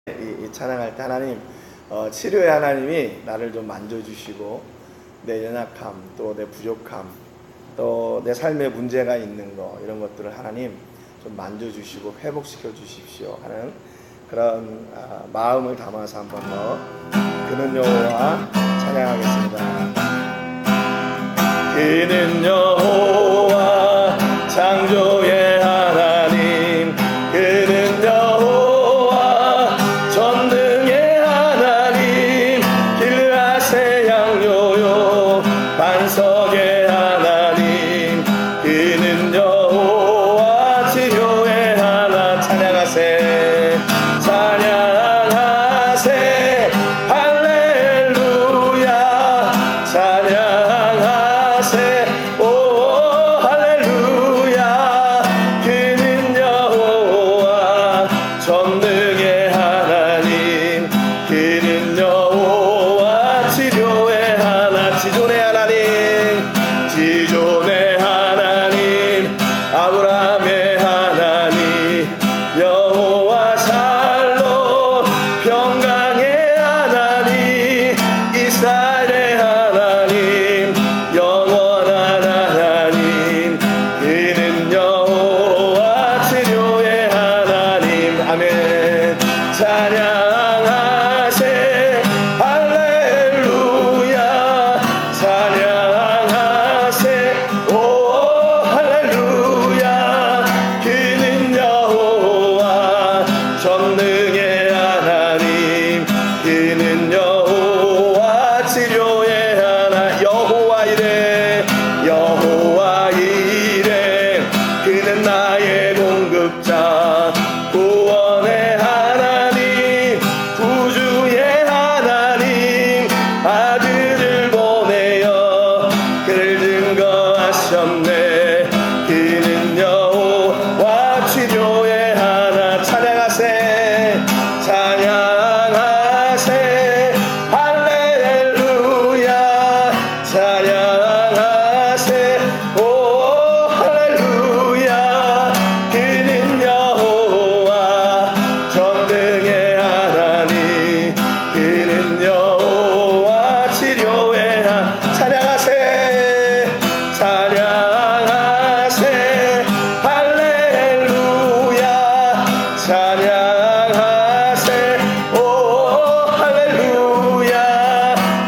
이 찬양할 때 하나님, 치료의 하나님이 나를 좀 만져주시고 내 연약함, 또 내 부족함, 또 내 삶에 문제가 있는 거, 이런 것들을 하나님 좀 만져주시고 회복시켜 주십시오 하는 그런 마음을 담아서 한 번 더 그는 여호와 찬양하겠습니다. 그는 여호와 창조의 하나님, 그는 여호와 전능의 하나님, 길라세 양요요 반석의 하나님, 그는 여호와 치료의 하나. 찬양하세, 찬양하세, 할렐루야, 찬양하세, 오 할렐루야. 그는 여호와 전능의 하나님, 그는 여호와 치료의 하나. 지존의 하나님, 지존의 하나님, 아브라함의 하나님, 여호와 살로 평강의 하나님, 이스라엘의 하나님, 영원한 하나님, 그는 여호와 치료의 하나님. 아멘. 찬양하세, 할렐루야, 찬양하세, 오 할렐루야. 그는 여호와 전능의 하나님, 그는 여호와 치료의 하나. 여호와 이레, 여호와 이레, 그는 나의 공급자, 구원의 하나님, 구주의 하나님, 아들을 보내어 그를 증거하셨네. 그는 여호와 치료의 하나. 찬양하세, 찬양하세, 할렐루야, 찬양하세, 오 할렐루야. 그는 여호와 전능의 하나님, 그는 여호와 치료의 하나. 찬양하세, 찬양하세, 할렐루야, 찬양하세, 오 할렐루야.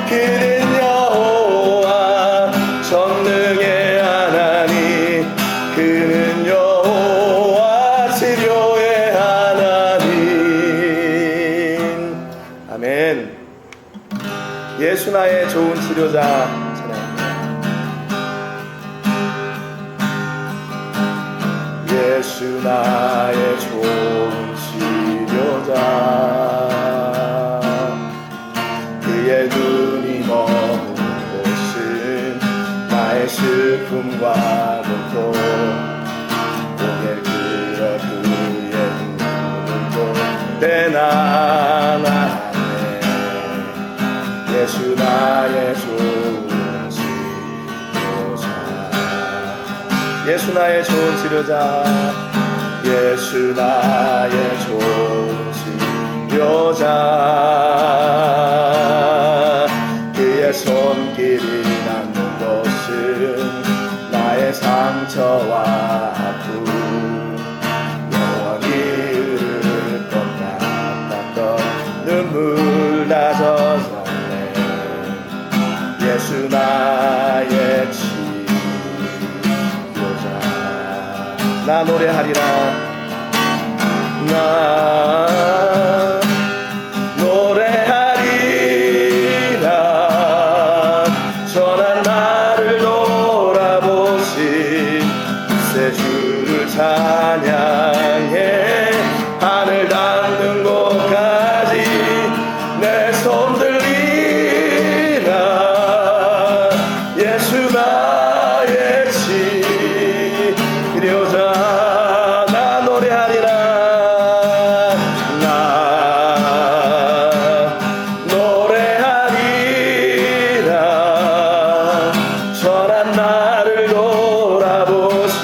그는 여호와 전능의 하나님, 그는 여호와 치료의 하나님. 아멘. 예수 나의 좋은 치료자. 찬양합니다. 예수 나의 좋은 치료자, 그의 눈이 머문 곳은 나의 슬픔과 고통, 고개를 들어 그의 눈을 볼 나나네. 예수 나의 좋은 치료자, 예수 나의 좋은 치료자, 예수 나의 좋은 치료자. 그의 손길이 닿는 곳은 나의 상처와 아픔, 영원히 흐를 것 같았던 눈물 다 젖었네. 예수 나의 치료자. 나 노래하리라, 나 노래하리라, 전한 나를 돌아보신 새 주를 찬양해. 하늘 닿는 곳까지 내 손 들리라. 예수 나의 치료자. 나 노래하리라, 나 노래하리라, 전한 나를 돌아보신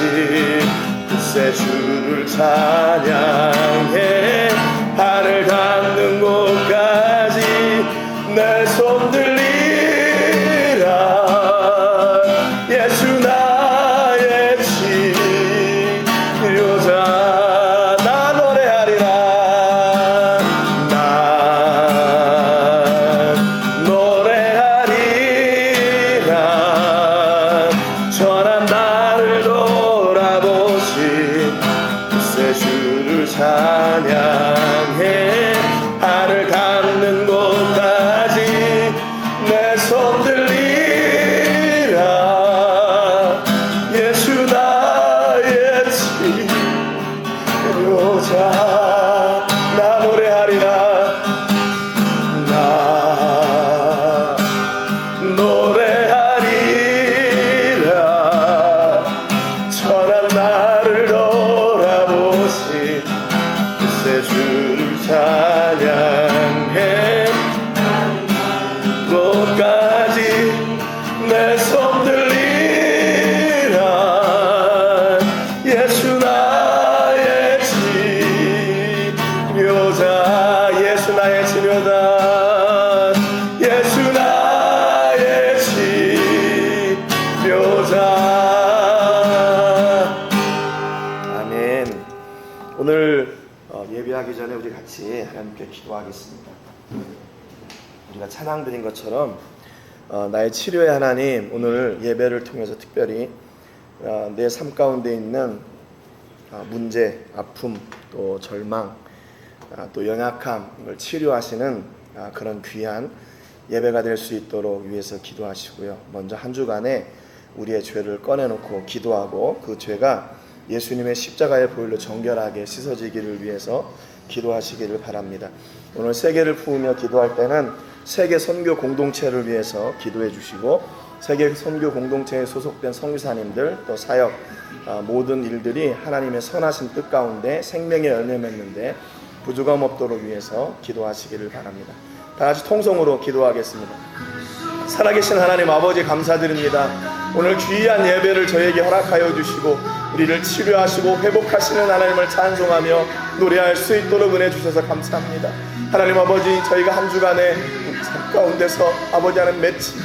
그새 주를 찬양해. 하늘 닿는 곳까지 내 손 들리라. 예수 나의 치료자 나 노래하리라. 나 노래하리라. 전한 나를 돌아보신 새 주를 찬양해. 하늘 닿는 곳까지 내 손 들리라. 예수 나의 치료자 나 노래하리라. 나 노래하리라. 천한 나를 돌아보신 새 주를 찬양해. 곳까지 내 손 들리라. 예수 나의 치료자. 예수 나의 치료자. 예수 나의 치료자. 아멘. 오늘 예배하기 전에 우리 같이 하나님께 기도하겠습니다. 우리가 찬양 드린 것처럼 나의 치료의 하나님, 오늘 예배를 통해서 특별히 내 삶 가운데 있는 문제, 아픔, 또 절망, 또 연약함을 치료하시는 그런 귀한 예배가 될 수 있도록 위해서 기도하시고요. 먼저 한 주간에 우리의 죄를 꺼내놓고 기도하고 그 죄가 예수님의 십자가의 보혈로 정결하게 씻어지기를 위해서 기도하시기를 바랍니다. 오늘 세계를 부으며 기도할 때는 세계 선교 공동체를 위해서 기도해 주시고, 세계 선교 공동체에 소속된 선교사님들 또 사역 모든 일들이 하나님의 선하신 뜻 가운데 생명의 열매 맺는데 부족함 없도록 위해서 기도하시기를 바랍니다. 다 같이 통성으로 기도하겠습니다. 살아계신 하나님 아버지 감사드립니다. 오늘 귀한 예배를 저에게 허락하여 주시고 우리를 치료하시고 회복하시는 하나님을 찬송하며 노래할 수 있도록 은혜 주셔서 감사합니다. 하나님 아버지, 저희가 한 주간에 삶 가운데서 아버지 하나님 맺힌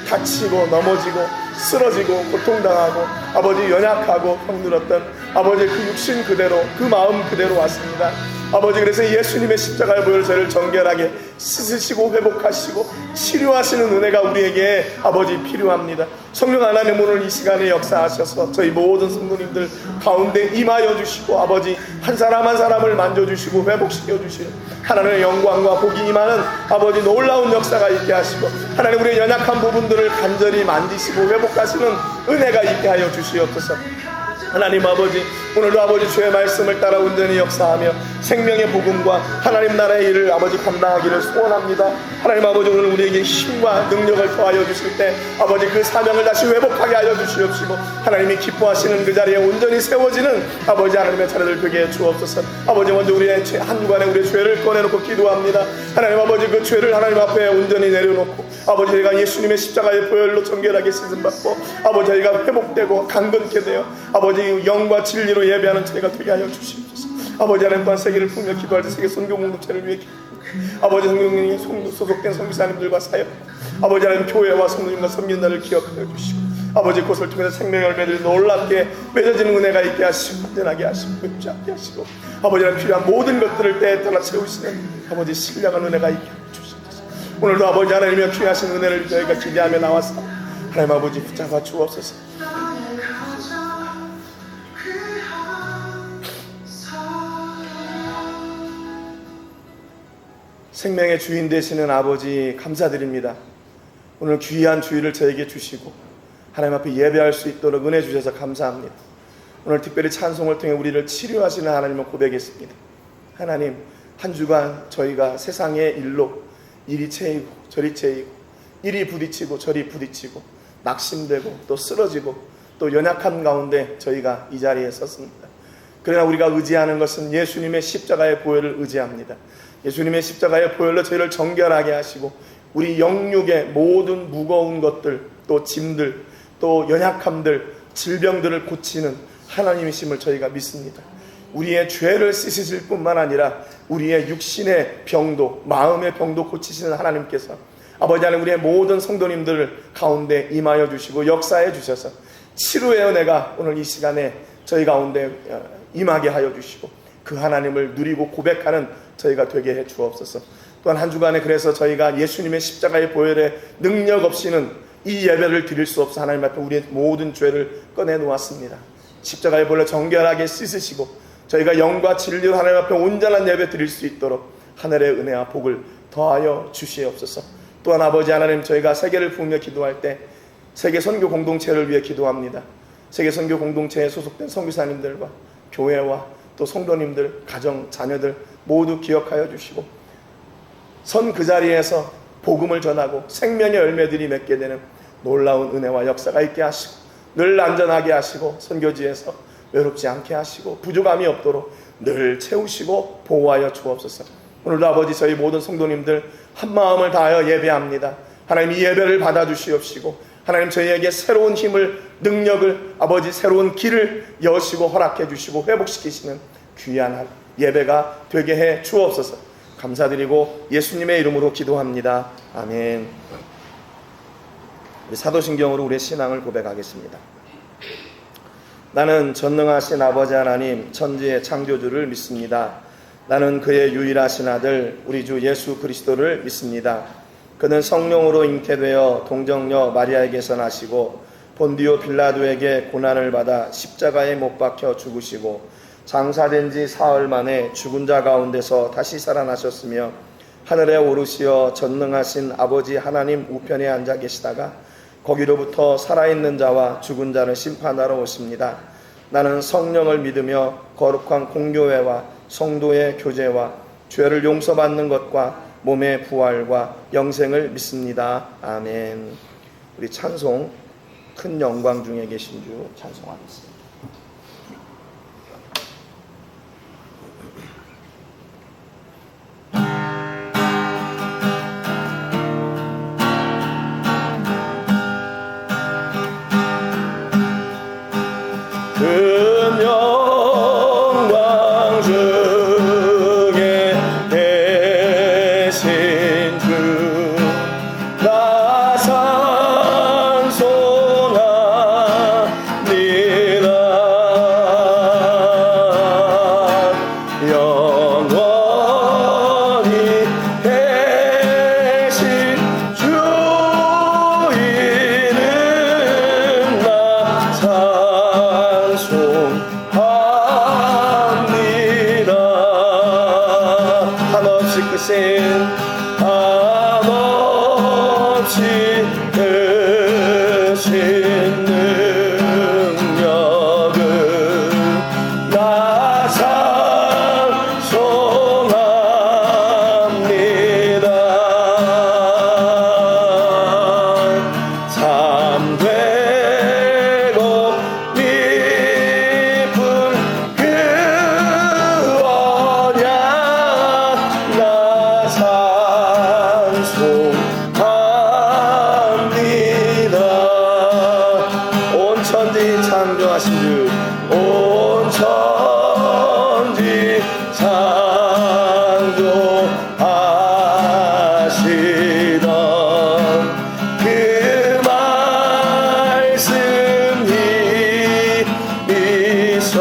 다치고 넘어지고 쓰러지고 고통당하고 아버지 연약하고 병들었던 아버지 그 육신 그대로 그 마음 그대로 왔습니다. 아버지, 그래서 예수님의 십자가의 보혈 저를 정결하게 씻으시고 회복하시고 치료하시는 은혜가 우리에게 아버지 필요합니다. 성령 하나님, 오늘 이 시간에 역사하셔서 저희 모든 성도님들 가운데 임하여 주시고 아버지 한 사람 한 사람을 만져주시고 회복시켜 주시는 하나님의 영광과 복이 임하는 아버지 놀라운 역사가 있게 하시고 하나님 우리의 연약한 부분들을 간절히 만지시고 회복하시는 은혜가 있게 하여 주시옵소서. 하나님 아버지, 오늘도 아버지 주의 말씀을 따라 온전히 역사하며 생명의 복음과 하나님 나라의 일을 아버지 감당하기를 소원합니다. 하나님 아버지, 오늘 우리에게 힘과 능력을 더하여 주실 때 아버지 그 사명을 다시 회복하게 하여 주시옵시고 하나님이 기뻐하시는 그 자리에 온전히 세워지는 아버지 하나님의 차례를 되게 해 주옵소서. 아버지, 먼저 우리의 한 주간에 우리의 죄를 꺼내놓고 기도합니다. 하나님 아버지, 그 죄를 하나님 앞에 온전히 내려놓고 아버지 저희가 예수님의 십자가의 보혈로 정결하게 씻음받고 아버지 저희가 회복되고 강건케 되어 아버지 영과 진리로 예배하는 저희가 되게 하여 주시옵소서. 아버지 하나님, 또한 세계를 품며 기도할 때 세계 선교 공동체를 위해 아버지 성령님이 소속된 선교사님들과 사역 아버지 하나님 교회와 성도님과 섬긴다를 기억하여 주시고 아버지 그것을 통해서 생명의 열매들이 놀랍게 맺어지는 은혜가 있게 하시고 든든하게 하시고 붙잡게 하시고 아버지 하나님 필요한 모든 것들을 때에 따라 채우시는 아버지 신령한 은혜가 있게 주시옵소서. 오늘도 아버지 하나님의 귀하신 은혜를 저희가 기대하며 나와서 하나님 아버지 붙잡아 주옵소서. 생명의 주인 되시는 아버지 감사드립니다. 오늘 귀한 주일을 저에게 주시고 하나님 앞에 예배할 수 있도록 은혜 주셔서 감사합니다. 오늘 특별히 찬송을 통해 우리를 치료하시는 하나님을 고백했습니다. 하나님, 한 주간 저희가 세상의 일로 이리 채이고 저리 채이고 이리 부딪히고 저리 부딪히고 낙심되고 또 쓰러지고 또 연약한 가운데 저희가 이 자리에 섰습니다. 그러나 우리가 의지하는 것은 예수님의 십자가의 보혈을 의지합니다. 예수님의 십자가의 보혈로 저희를 정결하게 하시고 우리 영육의 모든 무거운 것들 또 짐들 또 연약함들 질병들을 고치는 하나님이심을 저희가 믿습니다. 우리의 죄를 씻으실 뿐만 아니라 우리의 육신의 병도, 마음의 병도 고치시는 하나님께서 아버지 하나님, 우리의 모든 성도님들 가운데 임하여 주시고 역사해 주셔서 치료의 은혜가 오늘 이 시간에 저희 가운데 임하게 하여 주시고 그 하나님을 누리고 고백하는 저희가 되게 해 주옵소서. 또한 한 주간에 그래서 저희가 예수님의 십자가의 보혈의 능력 없이는 이 예배를 드릴 수 없어 하나님 앞에 우리의 모든 죄를 꺼내 놓았습니다. 십자가의 보혈로 정결하게 씻으시고 저희가 영과 진리로 하나님 앞에 온전한 예배 드릴 수 있도록 하늘의 은혜와 복을 더하여 주시옵소서. 또한 아버지 하나님, 저희가 세계를 부으며 기도할 때 세계 선교 공동체를 위해 기도합니다. 세계 선교 공동체에 소속된 선교사님들과 교회와 또 성도님들, 가정, 자녀들 모두 기억하여 주시고 선 그 자리에서 복음을 전하고 생명의 열매들이 맺게 되는 놀라운 은혜와 역사가 있게 하시고 늘 안전하게 하시고 선교지에서 외롭지 않게 하시고 부족함이 없도록 늘 채우시고 보호하여 주옵소서. 오늘도 아버지, 저희 모든 성도님들 한 마음을 다하여 예배합니다. 하나님, 이 예배를 받아주시옵시고 하나님, 저희에게 새로운 힘을, 능력을, 아버지 새로운 길을 여시고 허락해 주시고 회복시키시는 귀한 예배가 되게 해 주옵소서. 감사드리고 예수님의 이름으로 기도합니다. 아멘. 우리 사도신경으로 우리의 신앙을 고백하겠습니다. 나는 전능하신 아버지 하나님, 천지의 창조주를 믿습니다. 나는 그의 유일하신 아들 우리 주 예수 그리스도를 믿습니다. 그는 성령으로 잉태되어 동정녀 마리아에게서 나시고 본디오 빌라도에게 고난을 받아 십자가에 못 박혀 죽으시고 장사된 지 사흘 만에 죽은 자 가운데서 다시 살아나셨으며 하늘에 오르시어 전능하신 아버지 하나님 우편에 앉아 계시다가 거기로부터 살아있는 자와 죽은 자를 심판하러 오십니다. 나는 성령을 믿으며 거룩한 공교회와 성도의 교제와 죄를 용서받는 것과 몸의 부활과 영생을 믿습니다. 아멘. 우리 찬송, 큰 영광 중에 계신 주 찬송하겠습니다. 큰 영광 중에 계신 주 나 찬송합니다. 영원히 계신 주 이름 나 찬송합니다. 한없이 크신 한없이 크신 능력을 나 찬송합니다. 참되고 깊은 그 언약 나 찬송합니다. 온 천지 창조하신 주, 온 천지 창조하시던 그 말씀 힘이서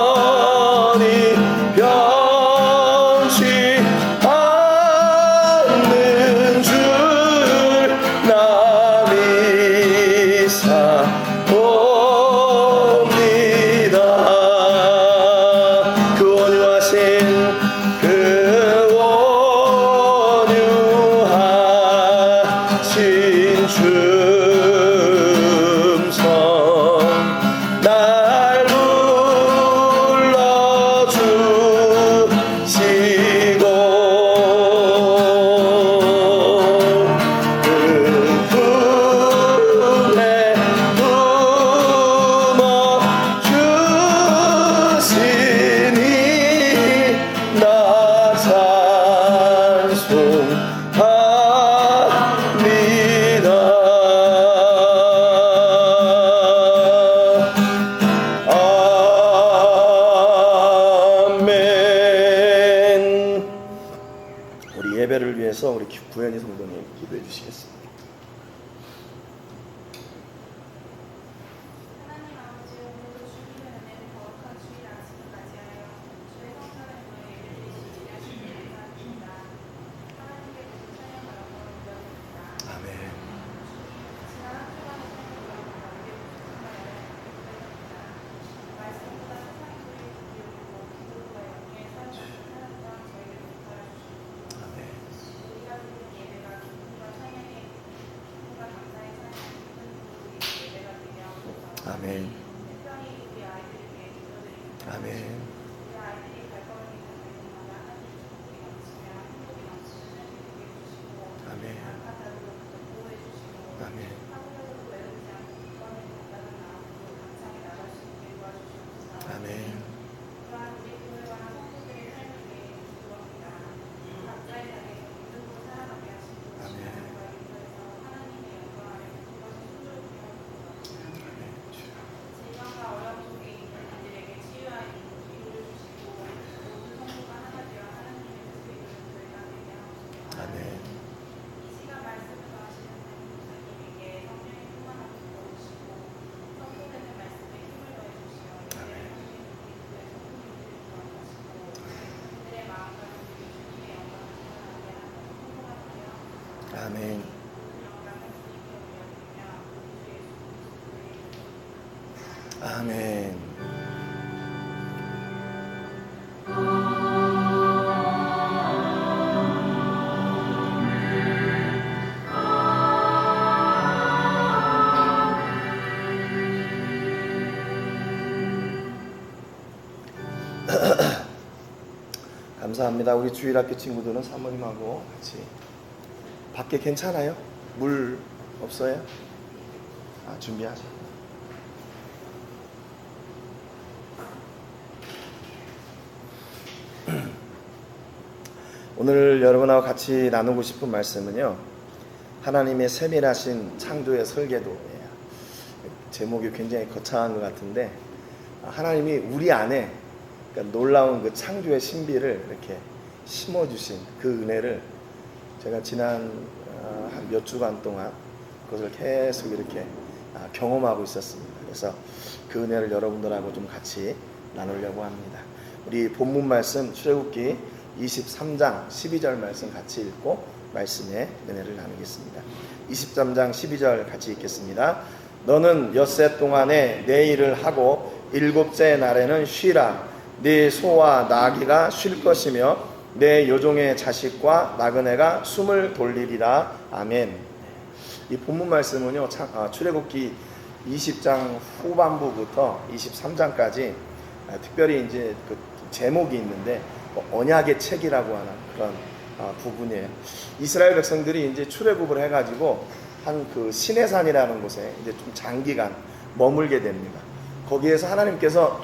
영원히 변치 않는 줄 나 믿사옵니다. 그 온유하신 그 온유하신 줌성 날 불러주시고 그 품에 구현희 성도님 기도해 주시겠습니다. 아멘. 아멘. 아멘. 아멘. 아멘. 아멘. 아멘. 감사합니다. 우리 주일학교 친구들은 사모님하고 같이 밖에 괜찮아요? 물 없어요? 준비하죠. 오늘 여러분하고 같이 나누고 싶은 말씀은요, 하나님의 세밀하신 창조의 설계도예요. 제목이 굉장히 거창한 것 같은데, 하나님이 우리 안에 그러니까 놀라운 그 창조의 신비를 이렇게 심어주신 그 은혜를 제가 지난 한 몇 주간 동안 그것을 계속 이렇게 경험하고 있었습니다. 그래서 그 은혜를 여러분들하고 좀 같이 나누려고 합니다. 우리 본문 말씀 출애굽기 23장 12절 말씀 같이 읽고 말씀의 은혜를 나누겠습니다. 23장 12절 같이 읽겠습니다. 너는 엿새 동안에 내 일을 하고 일곱째 날에는 쉬라. 네 소와 나귀가 쉴 것이며 내 요종의 자식과 나그네가 숨을 돌리리라. 아멘. 이 본문 말씀은요, 출애굽기 20장 후반부부터 23장까지 특별히 이제 그 제목이 있는데 언약의 책이라고 하는 그런 부분이에요. 이스라엘 백성들이 이제 출애굽을 해가지고 한 그 시내산이라는 곳에 이제 좀 장기간 머물게 됩니다. 거기에서 하나님께서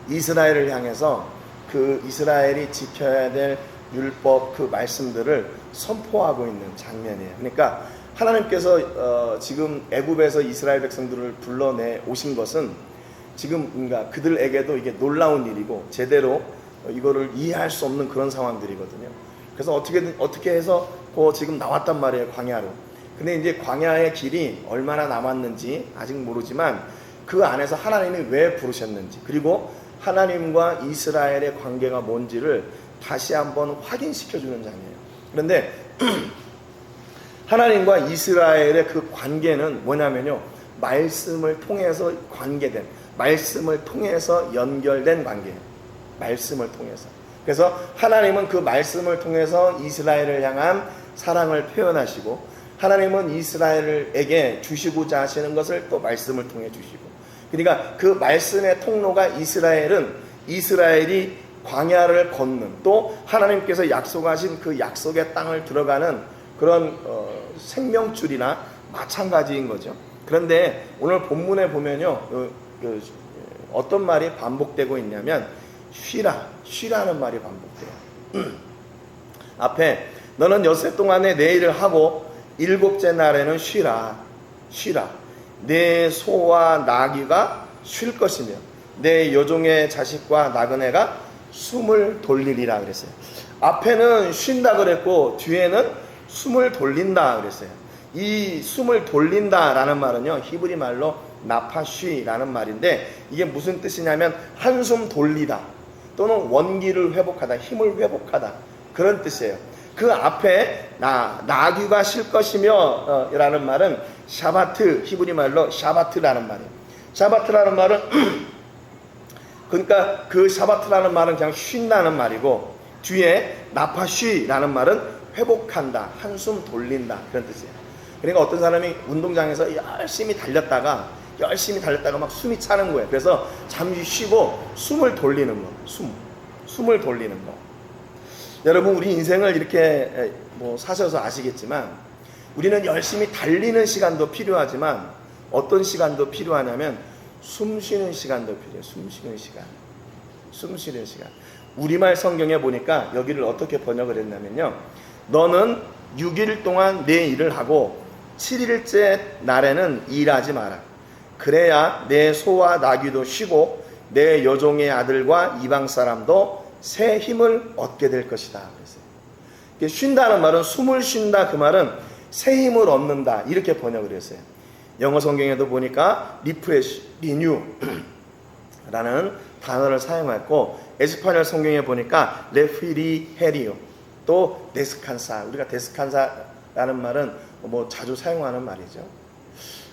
이스라엘을 향해서 그 이스라엘이 지켜야 될 율법 그 말씀들을 선포하고 있는 장면이에요. 그러니까 하나님께서 지금 애굽에서 이스라엘 백성들을 불러내 오신 것은 지금 그러니까 그들에게도 이게 놀라운 일이고 제대로 이거를 이해할 수 없는 그런 상황들이거든요. 그래서 어떻게 해서 지금 나왔단 말이에요, 광야로. 근데 이제 광야의 길이 얼마나 남았는지 아직 모르지만 그 안에서 하나님이 왜 부르셨는지, 그리고 하나님과 이스라엘의 관계가 뭔지를 다시 한번 확인시켜주는 장이에요. 그런데 하나님과 이스라엘의 그 관계는 뭐냐면요, 말씀을 통해서 관계된, 말씀을 통해서 연결된 관계예요. 말씀을 통해서. 그래서 하나님은 그 말씀을 통해서 이스라엘을 향한 사랑을 표현하시고, 하나님은 이스라엘에게 주시고자 하시는 것을 또 말씀을 통해 주시고, 그러니까 그 말씀의 통로가 이스라엘이 광야를 걷는, 또 하나님께서 약속하신 그 약속의 땅을 들어가는 그런 생명줄이나 마찬가지인 거죠. 그런데 오늘 본문에 보면요, 어떤 말이 반복되고 있냐면 쉬라는 말이 반복돼요. 앞에 너는 엿새 동안에 내 일을 하고 일곱째 날에는 쉬라. 내 소와 나귀가 쉴 것이며 내 여종의 자식과 나그네가 숨을 돌리리라 그랬어요. 앞에는 쉰다 그랬고 뒤에는 숨을 돌린다 그랬어요. 이 숨을 돌린다라는 말은요, 히브리 말로 나파쉬라는 말인데, 이게 무슨 뜻이냐면 한숨 돌리다 또는 원기를 회복하다, 힘을 회복하다, 그런 뜻이에요. 그 앞에 나귀가 쉴 것이며 라는 말은 샤바트, 히브리 말로 샤바트라는 말이에요. 샤바트라는 말은 그러니까 그 샤바트라는 말은 그냥 쉰다는 말이고, 뒤에 나파쉬라는 말은 회복한다, 한숨 돌린다, 그런 뜻이에요. 그러니까 어떤 사람이 운동장에서 열심히 달렸다가 막 숨이 차는 거예요. 그래서 잠시 쉬고 숨을 돌리는 거, 숨을 돌리는 거. 여러분, 우리 인생을 이렇게 사셔서 아시겠지만, 우리는 열심히 달리는 시간도 필요하지만 어떤 시간도 필요하냐면 숨 쉬는 시간도 필요해요. 숨 쉬는 시간. 우리말 성경에 보니까 여기를 어떻게 번역을 했냐면요, 너는 6일 동안 내 일을 하고 7일째 날에는 일하지 마라. 그래야 내 소와 나귀도 쉬고 내 여종의 아들과 이방 사람도 새 힘을 얻게 될 것이다. 그래서 쉰다는 말은, 숨을 쉰다, 그 말은 새 힘을 얻는다, 이렇게 번역을 했어요. 영어 성경에도 보니까 리프레시, 리뉴 라는 단어를 사용했고, 에스파뇰 성경에 보니까 레피리헤리오, 또 데스칸사, 우리가 데스칸사라는 말은 자주 사용하는 말이죠.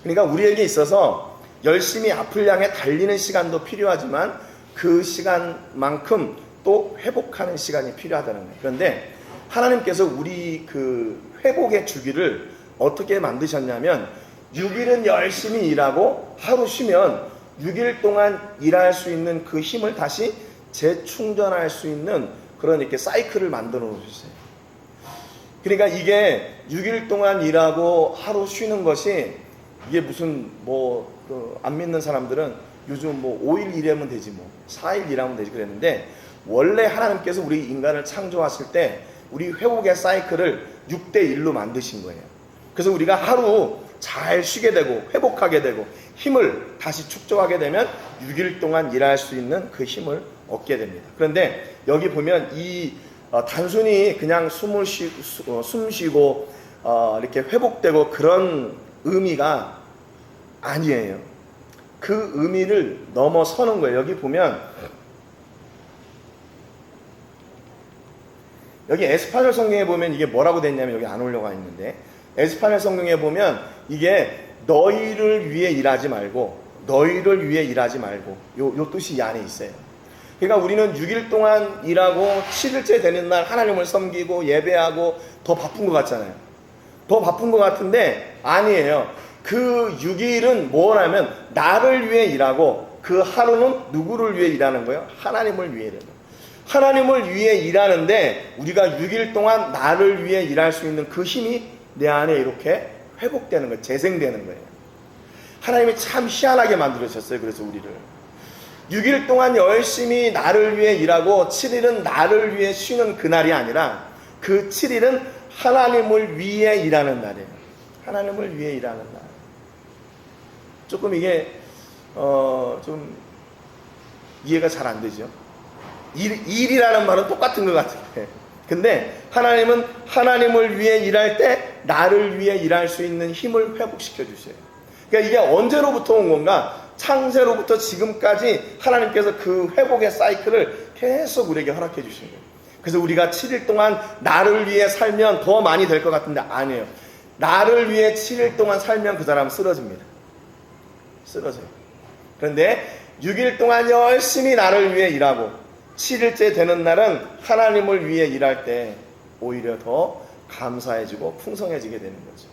그러니까 우리에게 있어서 열심히 앞을 향해 달리는 시간도 필요하지만 그 시간만큼 또 회복하는 시간이 필요하다는 거예요. 그런데 하나님께서 우리 그 회복의 주기를 어떻게 만드셨냐면, 6일은 열심히 일하고 하루 쉬면 6일 동안 일할 수 있는 그 힘을 다시 재충전할 수 있는 그런 이렇게 사이클을 만들어 놓으셨어요. 그러니까 이게 6일 동안 일하고 하루 쉬는 것이, 이게 무슨 안 믿는 사람들은 요즘 5일 일하면 되지, 4일 일하면 되지 그랬는데, 원래 하나님께서 우리 인간을 창조하실 때 우리 회복의 사이클을 6대1로 만드신 거예요. 그래서 우리가 하루 잘 쉬게 되고 회복하게 되고 힘을 다시 축적하게 되면 6일 동안 일할 수 있는 그 힘을 얻게 됩니다. 그런데 여기 보면 단순히 그냥 숨 쉬고 이렇게 회복되고 그런 의미가 아니에요. 그 의미를 넘어서는 거예요. 여기 보면, 여기 에스파뇰 성경에 보면 이게 뭐라고 됐냐면, 여기 안 올려가 있는데, 에스파뇰 성경에 보면 이게 너희를 위해 일하지 말고 요 뜻이 이 안에 있어요. 그러니까 우리는 6일 동안 일하고 7일째 되는 날 하나님을 섬기고 예배하고 더 바쁜 것 같잖아요. 더 바쁜 것 같은데 아니에요. 그 6일은 뭐냐면 나를 위해 일하고, 그 하루는 누구를 위해 일하는 거예요? 하나님을 위해 일하는 거예요. 하나님을 위해 일하는데 우리가 6일 동안 나를 위해 일할 수 있는 그 힘이 내 안에 이렇게 회복되는 거예요. 재생되는 거예요. 하나님이 참 희한하게 만들으셨어요. 그래서 우리를 6일 동안 열심히 나를 위해 일하고 7일은 나를 위해 쉬는 그날이 아니라, 그 7일은 하나님을 위해 일하는 날이에요. 하나님을 위해 일하는 날. 조금 이게 좀 이해가 잘 안 되죠. 일이라는 말은 똑같은 것 같은데, 근데 하나님은 하나님을 위해 일할 때 나를 위해 일할 수 있는 힘을 회복시켜 주셔요. 그러니까 이게 언제로부터 온 건가? 창세로부터 지금까지 하나님께서 그 회복의 사이클을 계속 우리에게 허락해 주신 거예요. 그래서 우리가 7일 동안 나를 위해 살면 더 많이 될 것 같은데 아니에요. 나를 위해 7일 동안 살면 그 사람은 쓰러집니다. 쓰러져요. 그런데 6일 동안 열심히 나를 위해 일하고 7일째 되는 날은 하나님을 위해 일할 때 오히려 더 감사해지고 풍성해지게 되는 거죠.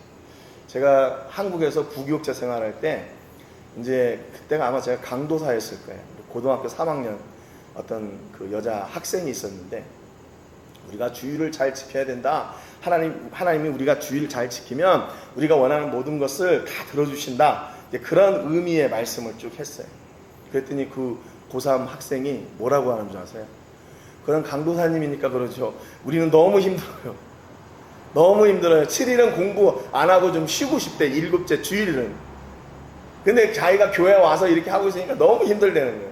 제가 한국에서 부교육자 생활할 때, 이제 그때가 아마 제가 강도사였을 거예요. 고등학교 3학년 어떤 그 여자 학생이 있었는데, 우리가 주의를 잘 지켜야 된다. 하나님이 우리가 주의를 잘 지키면 우리가 원하는 모든 것을 다 들어주신다. 그런 의미의 말씀을 쭉 했어요. 그랬더니 그 고3 학생이 뭐라고 하는 줄 아세요? 그런 강도사님이니까 그러죠. 우리는 너무 힘들어요. 너무 힘들어요. 7일은 공부 안 하고 좀 쉬고 싶대. 7째 주일은. 근데 자기가 교회 와서 이렇게 하고 있으니까 너무 힘들다는 거예요.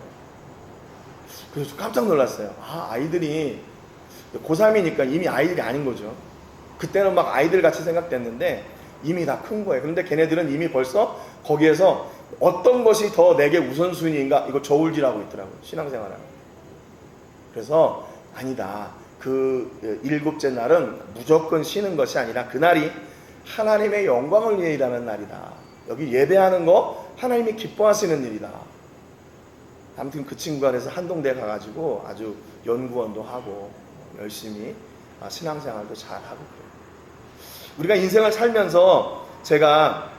그래서 깜짝 놀랐어요. 아이들이 고3이니까 이미 아이들이 아닌 거죠. 그때는 막 아이들 같이 생각됐는데 이미 다 큰 거예요. 그런데 걔네들은 이미 벌써 거기에서 어떤 것이 더 내게 우선순위인가 이거 저울질하고 있더라고요. 신앙생활하는. 그래서 아니다. 그 일곱째 날은 무조건 쉬는 것이 아니라 그날이 하나님의 영광을 위해 일하는 날이다. 여기 예배하는 거 하나님이 기뻐하시는 일이다. 아무튼 그 친구가 그래서 한동대 가가지고 아주 연구원도 하고 열심히 신앙생활도 잘하고 그래요. 우리가 인생을 살면서 제가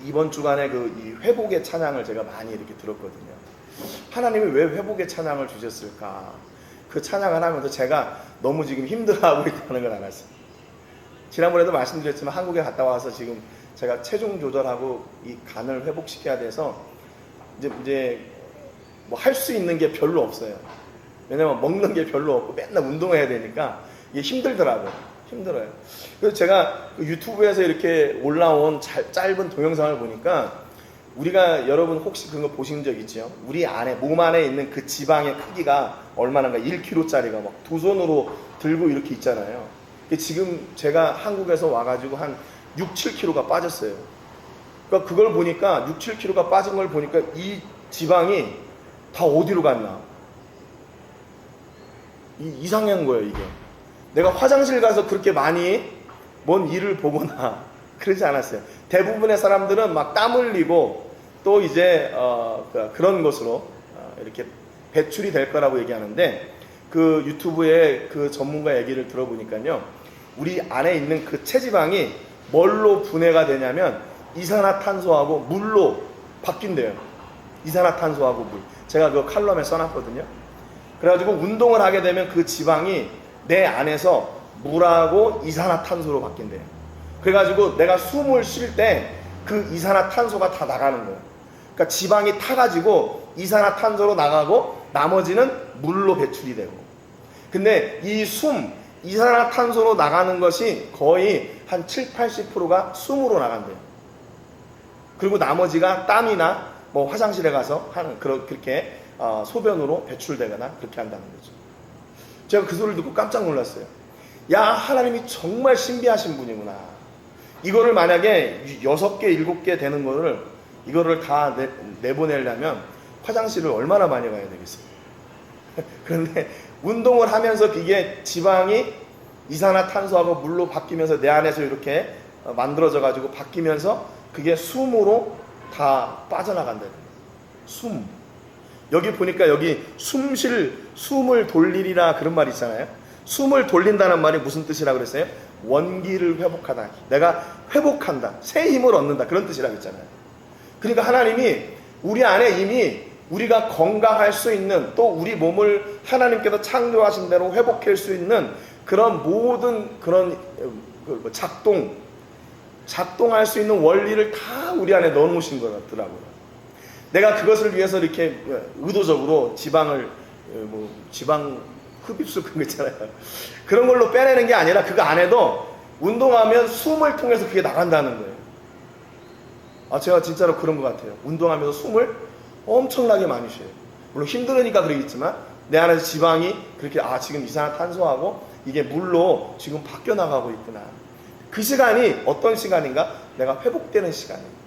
이번 주간에 이 회복의 찬양을 제가 많이 이렇게 들었거든요. 하나님이 왜 회복의 찬양을 주셨을까? 그 찬양을 하면서 제가 너무 지금 힘들어하고 있다는 걸 알았어요. 지난번에도 말씀드렸지만 한국에 갔다 와서 지금 제가 체중 조절하고 이 간을 회복시켜야 돼서 이제 뭐 할 수 있는 게 별로 없어요. 왜냐면 먹는 게 별로 없고 맨날 운동해야 되니까 이게 힘들더라고요. 힘들어요. 그래서 제가 유튜브에서 이렇게 올라온 짧은 동영상을 보니까 우리가 여러분 혹시 그런 거 보신 적 있죠? 우리 안에 몸 안에 있는 그 지방의 크기가 얼마나인가 1kg짜리가 막 두 손으로 들고 이렇게 있잖아요. 지금 제가 한국에서 와가지고 한 6, 7kg가 빠졌어요. 그러니까 그걸 보니까 6, 7kg가 빠진 걸 보니까 이 지방이 다 어디로 갔나? 이상한 거예요, 이게. 내가 화장실 가서 그렇게 많이 뭔 일을 보거나 그러지 않았어요. 대부분의 사람들은 막 땀 흘리고 또 이제 그런 것으로 이렇게 배출이 될 거라고 얘기하는데 그 유튜브에 그 전문가 얘기를 들어보니까요. 우리 안에 있는 그 체지방이 뭘로 분해가 되냐면 이산화탄소하고 물로 바뀐대요. 이산화탄소하고 물. 제가 그 칼럼에 써놨거든요. 그래가지고 운동을 하게 되면 그 지방이 내 안에서 물하고 이산화탄소로 바뀐대요. 그래가지고 내가 숨을 쉴 때 그 이산화탄소가 다 나가는 거예요. 그러니까 지방이 타가지고 이산화탄소로 나가고 나머지는 물로 배출이 되고. 근데 이 이산화탄소로 나가는 것이 거의 한 7, 80%가 숨으로 나간대요. 그리고 나머지가 땀이나 뭐 화장실에 가서 하는 그렇게 소변으로 배출되거나 그렇게 한다는 거죠. 제가 그 소리를 듣고 깜짝 놀랐어요. 야, 하나님이 정말 신비하신 분이구나. 이거를 만약에 6개, 7개 되는 거를 이거를 다 내보내려면 화장실을 얼마나 많이 가야 되겠어요. 그런데 운동을 하면서 이게 지방이 이산화탄소하고 물로 바뀌면서 내 안에서 이렇게 만들어져 가지고 바뀌면서 그게 숨으로 다 빠져나간다는 거예요. 숨. 여기 보니까 여기 숨을 돌리리라 그런 말이 있잖아요. 숨을 돌린다는 말이 무슨 뜻이라고 그랬어요? 원기를 회복하다. 내가 회복한다. 새 힘을 얻는다. 그런 뜻이라고 했잖아요. 그러니까 하나님이 우리 안에 이미 우리가 건강할 수 있는 또 우리 몸을 하나님께서 창조하신 대로 회복할 수 있는 그런 모든 그런 작동할 수 있는 원리를 다 우리 안에 넣어 놓으신 것 같더라고요. 내가 그것을 위해서 이렇게 의도적으로 지방 흡입술 그런 거 있잖아요. 그런 걸로 빼내는 게 아니라 그거 안에도 운동하면 숨을 통해서 그게 나간다는 거예요. 제가 진짜로 그런 것 같아요. 운동하면서 숨을 엄청나게 많이 쉬어요. 물론 힘들으니까 그러겠지만 내 안에서 지방이 그렇게 지금 이산화탄소하고 이게 물로 지금 바뀌어 나가고 있구나. 그 시간이 어떤 시간인가? 내가 회복되는 시간이에요.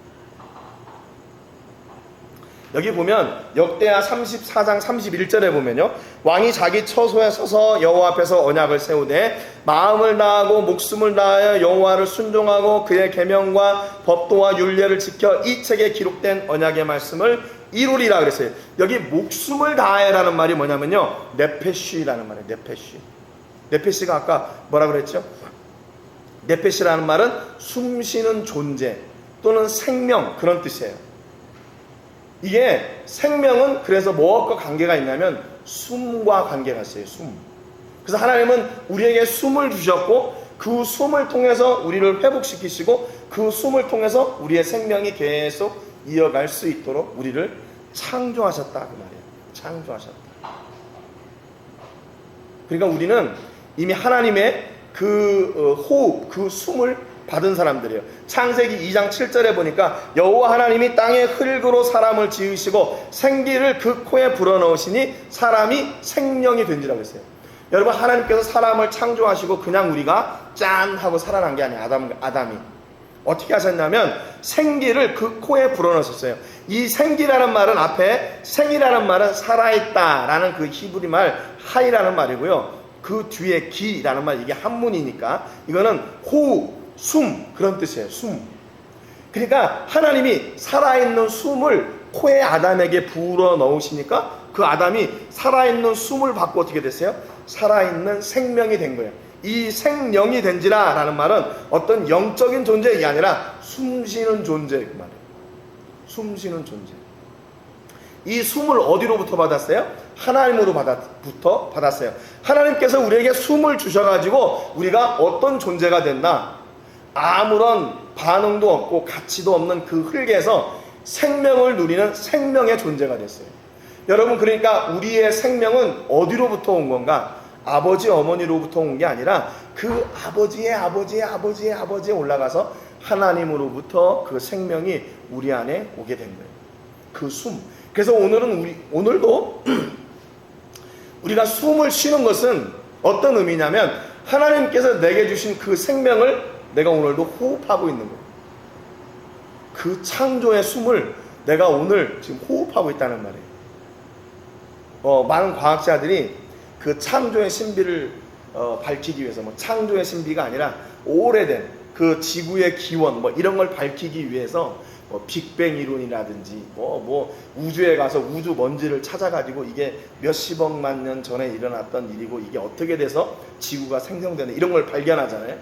여기 보면 역대하 34장 31절에 보면요. 왕이 자기 처소에 서서 여호와 앞에서 언약을 세우되 마음을 다하고 목숨을 다하여 여호와를 순종하고 그의 계명과 법도와 율례를 지켜 이 책에 기록된 언약의 말씀을 이루리라 그랬어요. 여기 목숨을 다하여라는 말이 뭐냐면요. 네페쉬라는 말이에요. 네페쉬가 아까 뭐라 그랬죠? 네페쉬라는 말은 숨쉬는 존재 또는 생명 그런 뜻이에요. 이게 생명은 그래서 무엇과 관계가 있냐면 숨과 관계가 있어요. 숨. 그래서 하나님은 우리에게 숨을 주셨고 그 숨을 통해서 우리를 회복시키시고 그 숨을 통해서 우리의 생명이 계속 이어갈 수 있도록 우리를 창조하셨다 그 말이에요. 창조하셨다. 그러니까 우리는 이미 하나님의 그 호흡, 그 숨을 받은 사람들이에요. 창세기 2장 7절에 보니까 여호와 하나님이 땅의 흙으로 사람을 지으시고 생기를 그 코에 불어넣으시니 사람이 생명이 된지라고 했어요. 여러분, 하나님께서 사람을 창조하시고 그냥 우리가 짠 하고 살아난 게 아니에요. 아담이 어떻게 하셨냐면 생기를 그 코에 불어넣으셨어요. 이 생기라는 말은 앞에 생이라는 말은 살아있다라는 그 히브리 말 하이라는 말이고요. 그 뒤에 기라는 말, 이게 한문이니까 이거는 호흡, 숨, 그런 뜻이에요. 숨. 그러니까 하나님이 살아있는 숨을 코에 아담에게 불어 넣으시니까 그 아담이 살아있는 숨을 받고 어떻게 됐어요? 살아있는 생명이 된 거예요. 이 생명이 된지라 라는 말은 어떤 영적인 존재가 아니라 숨쉬는 존재, 그 말이에요. 숨쉬는 존재. 이 숨을 어디로부터 받았어요? 하나님으로부터 받았어요. 하나님께서 우리에게 숨을 주셔가지고 우리가 어떤 존재가 됐나? 아무런 반응도 없고 가치도 없는 그 흙에서 생명을 누리는 생명의 존재가 됐어요. 여러분, 그러니까 우리의 생명은 어디로부터 온 건가? 아버지 어머니로부터 온 게 아니라 그 아버지의 아버지에 올라가서 하나님으로부터 그 생명이 우리 안에 오게 된 거예요. 그 숨. 그래서 오늘도 우리가 숨을 쉬는 것은 어떤 의미냐면 하나님께서 내게 주신 그 생명을 내가 오늘도 호흡하고 있는 거예요. 그 창조의 숨을 내가 오늘 지금 호흡하고 있다는 말이에요. 많은 과학자들이 그 창조의 신비를 밝히기 위해서, 창조의 신비가 아니라 오래된 그 지구의 기원 이런 걸 밝히기 위해서 빅뱅 이론이라든지 우주에 가서 우주 먼지를 찾아가지고 이게 몇십억만 년 전에 일어났던 일이고 이게 어떻게 돼서 지구가 생성되는 이런 걸 발견하잖아요.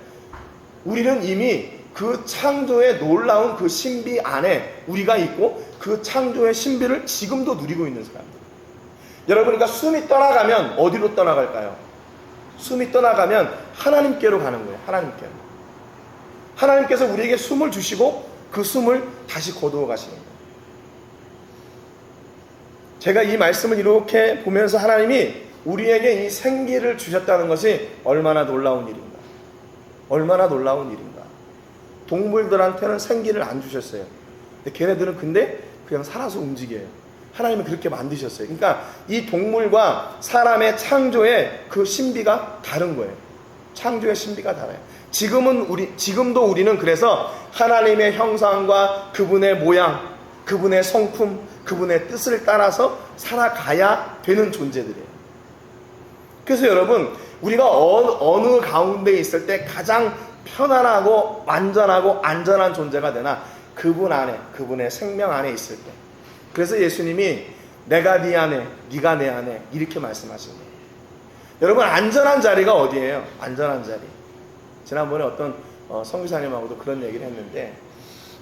우리는 이미 그 창조의 놀라운 그 신비 안에 우리가 있고 그 창조의 신비를 지금도 누리고 있는 사람들. 여러분, 그러니까 숨이 떠나가면 어디로 떠나갈까요? 숨이 떠나가면 하나님께로 가는 거예요. 하나님께로. 하나님께서 우리에게 숨을 주시고 그 숨을 다시 거두어 가시는 거예요. 제가 이 말씀을 이렇게 보면서 하나님이 우리에게 이 생기를 주셨다는 것이 얼마나 놀라운 일인가. 얼마나 놀라운 일인가. 동물들한테는 생기를 안 주셨어요. 근데 걔네들은 그냥 살아서 움직여요. 하나님은 그렇게 만드셨어요. 그러니까 이 동물과 사람의 창조의 그 신비가 다른 거예요. 창조의 신비가 달라요. 지금도 우리는 그래서 하나님의 형상과 그분의 모양, 그분의 성품, 그분의 뜻을 따라서 살아가야 되는 존재들이에요. 그래서 여러분, 우리가 어느 가운데 있을 때 가장 편안하고 완전하고 안전한 존재가 되나? 그분 안에, 그분의 생명 안에 있을 때. 그래서 예수님이 내가 네 안에, 네가 내 안에 이렇게 말씀하신 거예요. 여러분, 안전한 자리가 어디예요? 안전한 자리. 지난번에 어떤 선교사님하고도 그런 얘기를 했는데,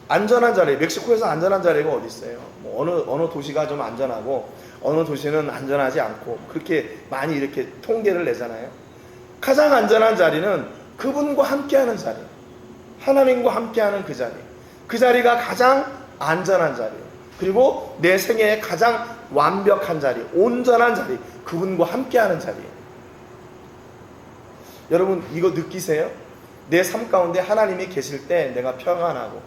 안전한 자리, 멕시코에서 안전한 자리가 어디 있어요? 어느 도시가 좀 안전하고 어느 도시는 안전하지 않고 그렇게 많이 이렇게 통계를 내잖아요. 가장 안전한 자리는 그분과 함께하는 자리, 하나님과 함께하는 그 자리, 그 자리가 가장 안전한 자리예요. 그리고 내 생애의 가장 완벽한 자리, 온전한 자리, 그분과 함께하는 자리예요. 여러분, 이거 느끼세요? 내 삶 가운데 하나님이 계실 때 내가 평안하고,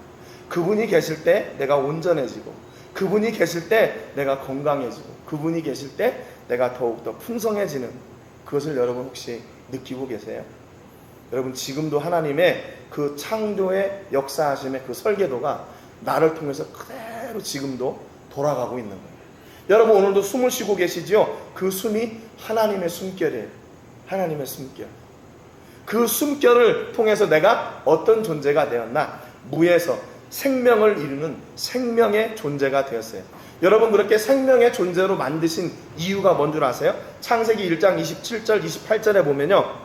그분이 계실 때 내가 온전해지고, 그분이 계실 때 내가 건강해지고, 그분이 계실 때 내가 더욱더 풍성해지는, 그것을 여러분 혹시 느끼고 계세요? 여러분, 지금도 하나님의 그 창조의 역사하심의 그 설계도가 나를 통해서 그대로 지금도 돌아가고 있는 거예요. 여러분, 오늘도 숨을 쉬고 계시죠? 그 숨이 하나님의 숨결이에요. 하나님의 숨결. 그 숨결을 통해서 내가 어떤 존재가 되었나? 무에서 생명을 이루는 생명의 존재가 되었어요. 여러분, 그렇게 생명의 존재로 만드신 이유가 뭔 줄 아세요? 창세기 1장 27절 28절에 보면요,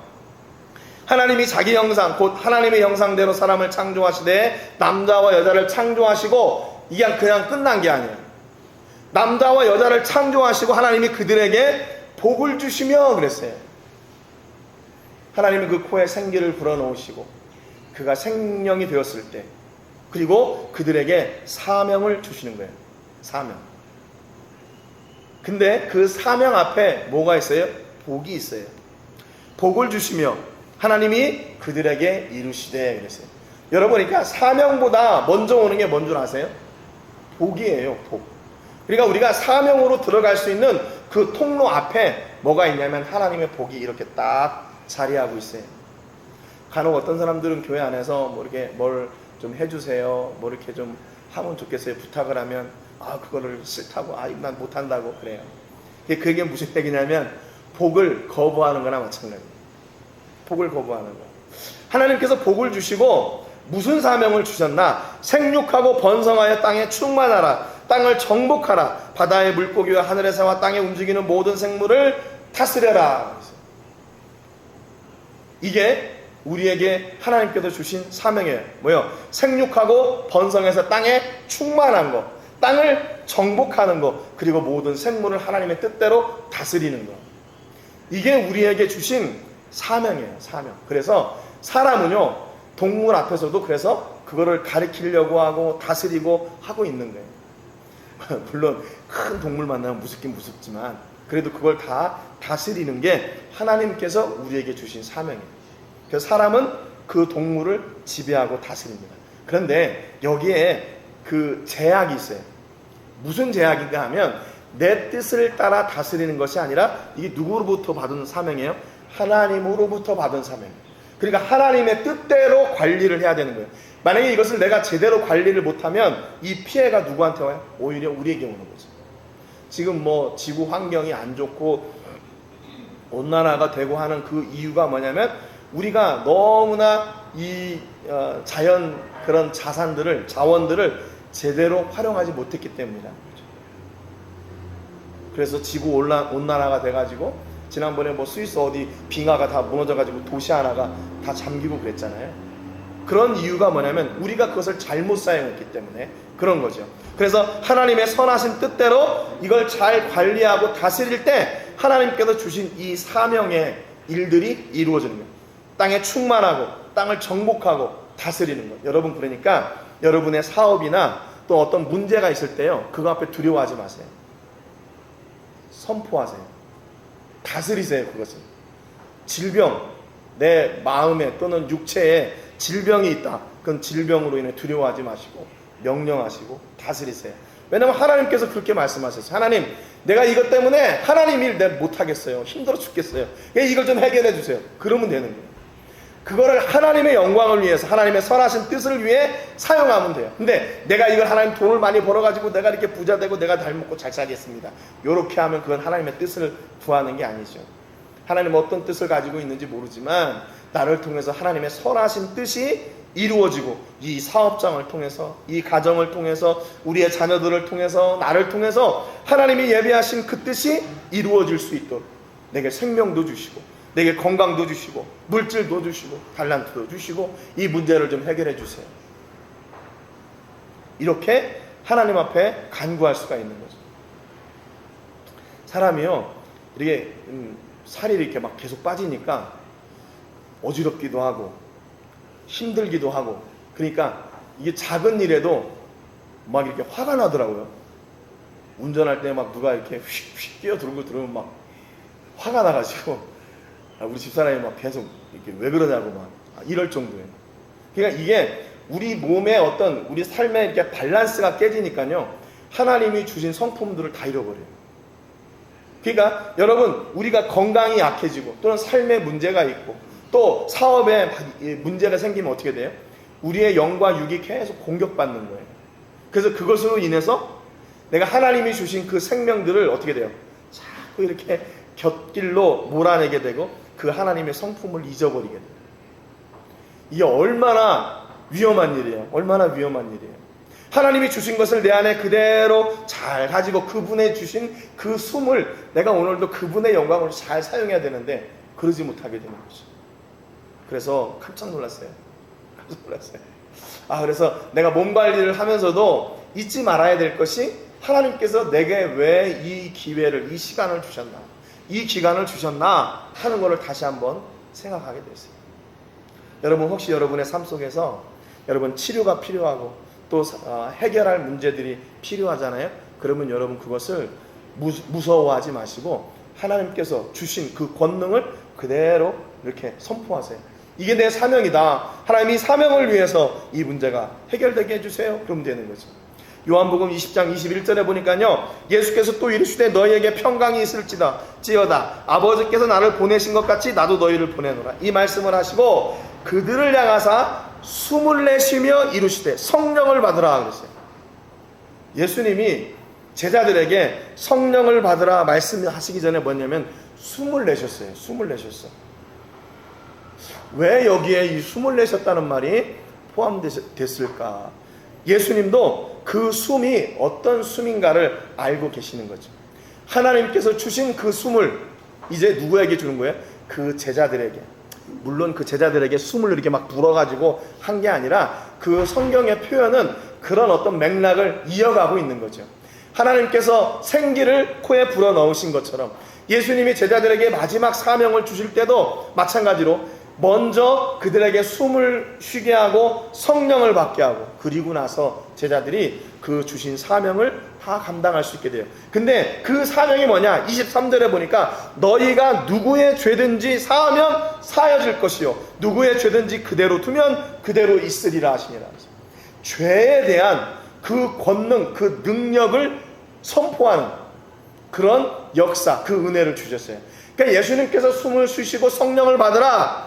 하나님이 자기 형상, 곧 하나님의 형상대로 사람을 창조하시되 남자와 여자를 창조하시고, 이게 그냥 끝난 게 아니에요. 남자와 여자를 창조하시고 하나님이 그들에게 복을 주시며 그랬어요. 하나님이 그 코에 생기를 불어넣으시고 그가 생명이 되었을 때, 그리고 그들에게 사명을 주시는 거예요. 사명. 근데 그 사명 앞에 뭐가 있어요? 복이 있어요. 복을 주시며 하나님이 그들에게 이루시되 그랬어요. 여러분, 그러니까 사명보다 먼저 오는 게 뭔 줄 아세요? 복이에요. 복. 그러니까 우리가 사명으로 들어갈 수 있는 그 통로 앞에 뭐가 있냐면 하나님의 복이 이렇게 딱 자리하고 있어요. 간혹 어떤 사람들은 교회 안에서 뭐 이렇게 뭘 좀 해주세요, 뭐 이렇게 좀 하면 좋겠어요 부탁을 하면 그거를 싫다고, 난 못한다고 그래요. 그게 무슨 얘기냐면 복을 거부하는 거나 마찬가지예요. 복을 거부하는 거. 하나님께서 복을 주시고 무슨 사명을 주셨나? 생육하고 번성하여 땅에 충만하라, 땅을 정복하라, 바다의 물고기와 하늘의 새와 땅에 움직이는 모든 생물을 다스려라. 이게 우리에게 하나님께서 주신 사명이에요. 뭐요? 생육하고 번성해서 땅에 충만한 거, 땅을 정복하는 거, 그리고 모든 생물을 하나님의 뜻대로 다스리는 거. 이게 우리에게 주신 사명이에요. 사명. 그래서 사람은요, 동물 앞에서도 그래서 그거를 가리키려고 하고 다스리고 하고 있는 거예요. 물론 큰 동물 만나면 무섭긴 무섭지만 그래도 그걸 다 다스리는 게 하나님께서 우리에게 주신 사명이에요. 그래서 사람은 그 동물을 지배하고 다스립니다. 그런데 여기에 그 제약이 있어요. 무슨 제약인가 하면 내 뜻을 따라 다스리는 것이 아니라 이게 누구로부터 받은 사명이에요? 하나님으로부터 받은 사명. 그러니까 하나님의 뜻대로 관리를 해야 되는 거예요. 만약에 이것을 내가 제대로 관리를 못하면 이 피해가 누구한테 와요? 오히려 우리에게 오는 거죠. 지금 뭐 지구 환경이 안 좋고 온난화가 되고 하는 그 이유가 뭐냐면 우리가 너무나 이 자연 그런 자원들을 제대로 활용하지 못했기 때문이다. 그래서 지구 온난화가 돼가지고 지난번에 뭐 스위스 어디 빙하가 다 무너져가지고 도시 하나가 다 잠기고 그랬잖아요. 그런 이유가 뭐냐면 우리가 그것을 잘못 사용했기 때문에 그런 거죠. 그래서 하나님의 선하신 뜻대로 이걸 잘 관리하고 다스릴 때 하나님께서 주신 이 사명의 일들이 이루어지는 거예요. 땅에 충만하고 땅을 정복하고 다스리는 거예요. 여러분, 그러니까 여러분의 사업이나 또 어떤 문제가 있을 때요, 그거 앞에 두려워하지 마세요. 선포하세요. 다스리세요. 그것을. 질병, 내 마음에 또는 육체에 질병이 있다. 그건 질병으로 인해 두려워하지 마시고 명령하시고 다스리세요. 왜냐하면 하나님께서 그렇게 말씀하셨어요. 하나님, 내가 이것 때문에 하나님 일 내가 못하겠어요. 힘들어 죽겠어요. 이걸 좀 해결해 주세요. 그러면 되는 거예요. 그거를 하나님의 영광을 위해서 하나님의 선하신 뜻을 위해 사용하면 돼요. 근데 내가 이걸 하나님 돈을 많이 벌어가지고 내가 이렇게 부자 되고 내가 잘 먹고 잘 살겠습니다, 이렇게 하면 그건 하나님의 뜻을 구하는 게 아니죠. 하나님 어떤 뜻을 가지고 있는지 모르지만 나를 통해서 하나님의 선하신 뜻이 이루어지고 이 사업장을 통해서 이 가정을 통해서 우리의 자녀들을 통해서 나를 통해서 하나님이 예비하신 그 뜻이 이루어질 수 있도록 내게 생명도 주시고 내게 건강도 주시고 물질도 주시고 달란트도 주시고 이 문제를 좀 해결해 주세요. 이렇게 하나님 앞에 간구할 수가 있는 거죠. 사람이요, 이렇게 살이 이렇게 막 계속 빠지니까 어지럽기도 하고 힘들기도 하고, 그러니까 이게 작은 일에도 막 이렇게 화가 나더라고요. 운전할 때 막 누가 이렇게 휙휙 끼어들고 들으면 막 화가 나가지고 우리 집사람이 막 계속 이렇게 왜 그러냐고 막 이럴 정도예요. 그러니까 이게 우리 몸의 어떤 우리 삶의 이렇게 밸런스가 깨지니까요, 하나님이 주신 성품들을 다 잃어버려요. 그러니까 여러분, 우리가 건강이 약해지고 또는 삶에 문제가 있고 또 사업에 문제가 생기면 어떻게 돼요? 우리의 영과 육이 계속 공격받는 거예요. 그래서 그것으로 인해서 내가 하나님이 주신 그 생명들을 어떻게 돼요? 자꾸 이렇게 곁길로 몰아내게 되고 그 하나님의 성품을 잊어버리게 돼요. 이게 얼마나 위험한 일이에요. 얼마나 위험한 일이에요. 하나님이 주신 것을 내 안에 그대로 잘 가지고 그분의 주신 그 숨을 내가 오늘도 그분의 영광으로 잘 사용해야 되는데 그러지 못하게 되는 거죠. 그래서 깜짝 놀랐어요. 그래서 내가 몸 관리를 하면서도 잊지 말아야 될 것이 하나님께서 내게 왜 이 기회를, 이 시간을 주셨나, 이 기간을 주셨나 하는 것을 다시 한번 생각하게 됐어요. 여러분, 혹시 여러분의 삶 속에서 여러분 치료가 필요하고 또 해결할 문제들이 필요하잖아요. 그러면 여러분 그것을 무서워하지 마시고 하나님께서 주신 그 권능을 그대로 이렇게 선포하세요. 이게 내 사명이다. 하나님이 사명을 위해서 이 문제가 해결되게 해주세요. 그러면 되는 거죠. 요한복음 20장 21절에 보니까요, 예수께서 또 이르시되 너희에게 평강이 있을지어다. 아버지께서 나를 보내신 것 같이 나도 너희를 보내노라. 이 말씀을 하시고 그들을 향하사 숨을 내쉬며 이르시되 성령을 받으라 그랬어요. 예수님이 제자들에게 성령을 받으라 말씀하시기 전에 뭐냐면 숨을 내셨어요. 숨을 내셨어. 왜 여기에 이 숨을 내셨다는 말이 포함됐을까? 예수님도 그 숨이 어떤 숨인가를 알고 계시는 거죠. 하나님께서 주신 그 숨을 이제 누구에게 주는 거예요? 그 제자들에게. 물론 그 제자들에게 숨을 이렇게 막 불어가지고 한 게 아니라 그 성경의 표현은 그런 어떤 맥락을 이어가고 있는 거죠. 하나님께서 생기를 코에 불어 넣으신 것처럼 예수님이 제자들에게 마지막 사명을 주실 때도 마찬가지로 먼저 그들에게 숨을 쉬게 하고 성령을 받게 하고 그리고 나서 제자들이 그 주신 사명을 다 감당할 수 있게 돼요. 근데 그 사명이 뭐냐? 23절에 보니까 너희가 누구의 죄든지 사하면 사여질 것이요 누구의 죄든지 그대로 두면 그대로 있으리라 하시니라. 죄에 대한 그 권능, 그 능력을 선포하는 그런 역사, 그 은혜를 주셨어요. 그러니까 예수님께서 숨을 쉬시고 성령을 받으라.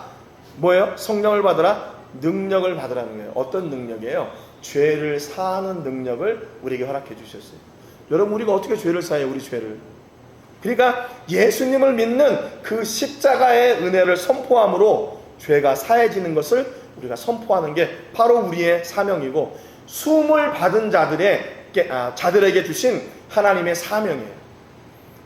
뭐예요? 성령을 받으라? 능력을 받으라는 거예요. 어떤 능력이에요? 죄를 사하는 능력을 우리에게 허락해 주셨어요. 여러분, 우리가 어떻게 죄를 사해요? 우리 죄를. 그러니까 예수님을 믿는 그 십자가의 은혜를 선포함으로 죄가 사해지는 것을 우리가 선포하는 게 바로 우리의 사명이고 숨을 받은 자들에게 주신 하나님의 사명이에요.